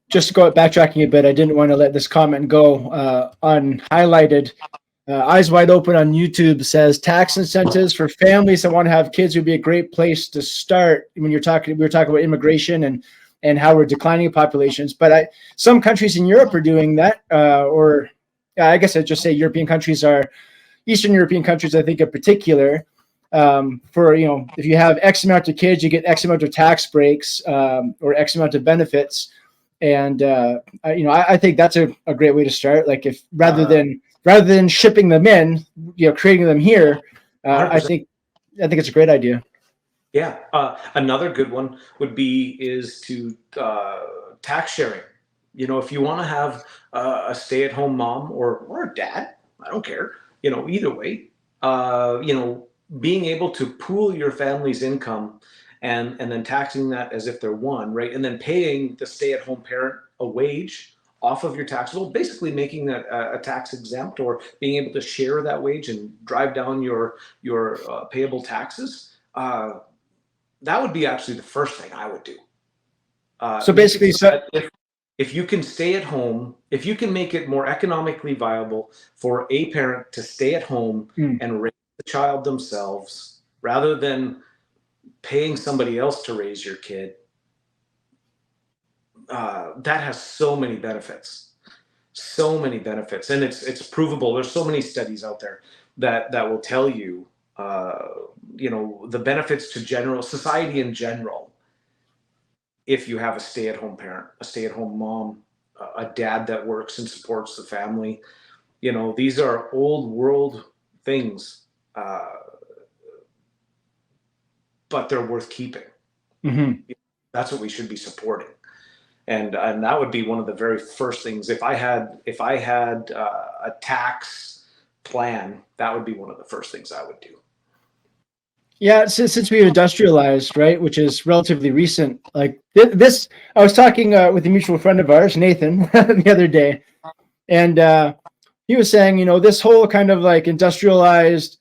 just to go backtracking a bit, I didn't want to let this comment go unhighlighted. Eyes Wide Open on YouTube says tax incentives for families that want to have kids would be a great place to start. When we were talking about immigration and how we're declining populations, but some countries in Europe are doing that, or I guess I'd just say European countries are, Eastern European countries, I think in particular, for, if you have X amount of kids, you get X amount of tax breaks, or X amount of benefits. And, I think that's a great way to start. Like if rather than shipping them in, creating them here, I think it's a great idea. Yeah. Another good one is to tax sharing. If you want to have a stay-at-home mom or a dad, I don't care, either way, being able to pool your family's income and then taxing that as if they're one, right? And then paying the stay-at-home parent a wage off of your taxable, basically making that a tax exempt, or being able to share that wage and drive down your payable taxes. That would be actually the first thing I would do. So basically, if you can stay at home, if you can make it more economically viable for a parent to stay at home and raise the child themselves, rather than paying somebody else to raise your kid, that has so many benefits. And it's provable. There's so many studies out there that will tell you, the benefits to general society in general. If you have a stay-at-home parent, a stay-at-home mom, a dad that works and supports the family, these are old world things, but they're worth keeping. Mm-hmm. That's what we should be supporting. And that would be one of the very first things. If I had a tax plan, that would be one of the first things I would do. Yeah, since we've industrialized, right, which is relatively recent, like this, I was talking with a mutual friend of ours, Nathan, the other day, and he was saying, this whole kind of like industrialized,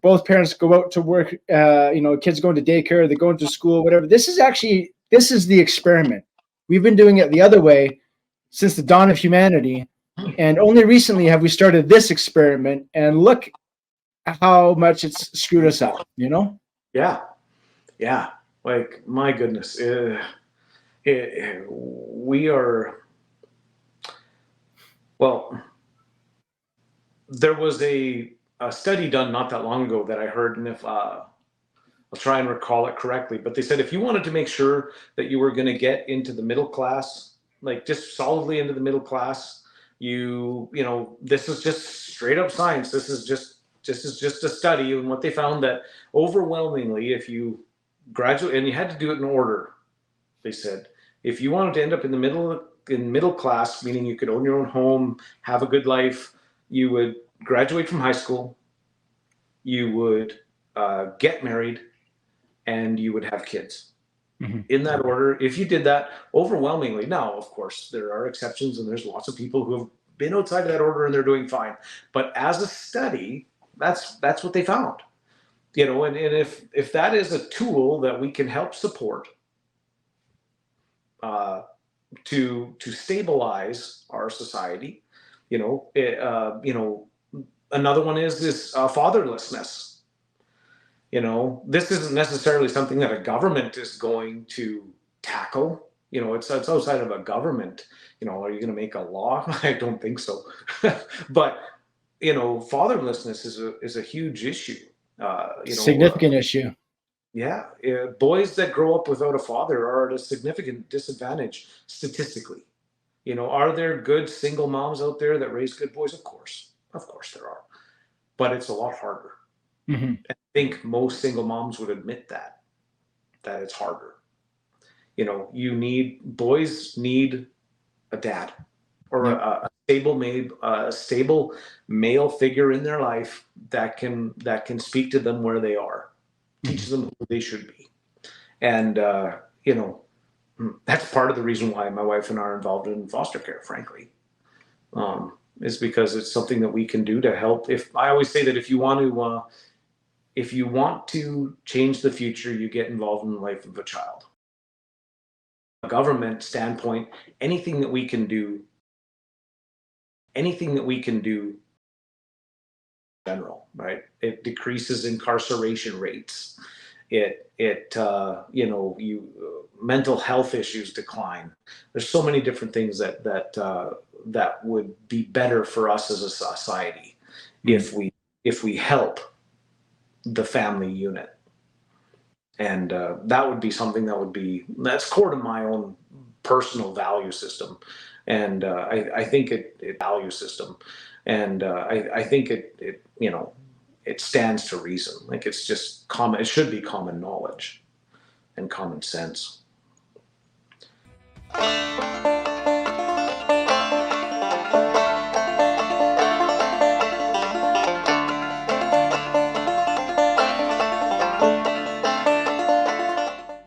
both parents go out to work, kids going to daycare, they go into school, whatever. This is the experiment. We've been doing it the other way since the dawn of humanity, and only recently have we started this experiment, and look how much it's screwed us up, Yeah. Like, my goodness, we are, well, there was a study done not that long ago that I heard, and if I'll try and recall it correctly, but they said if you wanted to make sure that you were going to get into the middle class, like just solidly into the middle class, this is just straight up science. This is just a study, and what they found that overwhelmingly, if you graduate, and you had to do it in order, they said, if you wanted to end up in middle class, meaning you could own your own home, have a good life, you would graduate from high school, you would get married, and you would have kids. Mm-hmm. In that order. If you did that overwhelmingly, now of course there are exceptions, and there's lots of people who have been outside of that order and they're doing fine. But as a study, that's what they found. And if that is a tool that we can help support to stabilize our society, another one is this fatherlessness. This isn't necessarily something that a government is going to tackle. It's outside of a government. Are you going to make a law? I don't think so. But fatherlessness is a huge issue. Significant issue. Yeah, boys that grow up without a father are at a significant disadvantage statistically. Are there good single moms out there that raise good boys? Of course there are, but it's a lot harder. Mm-hmm. I think most single moms would admit that it's harder. Boys need a dad or a stable male figure in their life that can speak to them where they are, teach them who they should be. And that's part of the reason why my wife and I are involved in foster care, frankly, is because it's something that we can do to help. I always say that if you want to change the future, you get involved in the life of a child. government standpoint, anything that we can do in general, right? It decreases incarceration rates. Mental health issues decline. There's so many different things that would be better for us as a society if we help the family unit. And that would be something that's core to my own personal value system. And I think it value system. And I think it stands to reason. Like, it's just common. It should be common knowledge and common sense.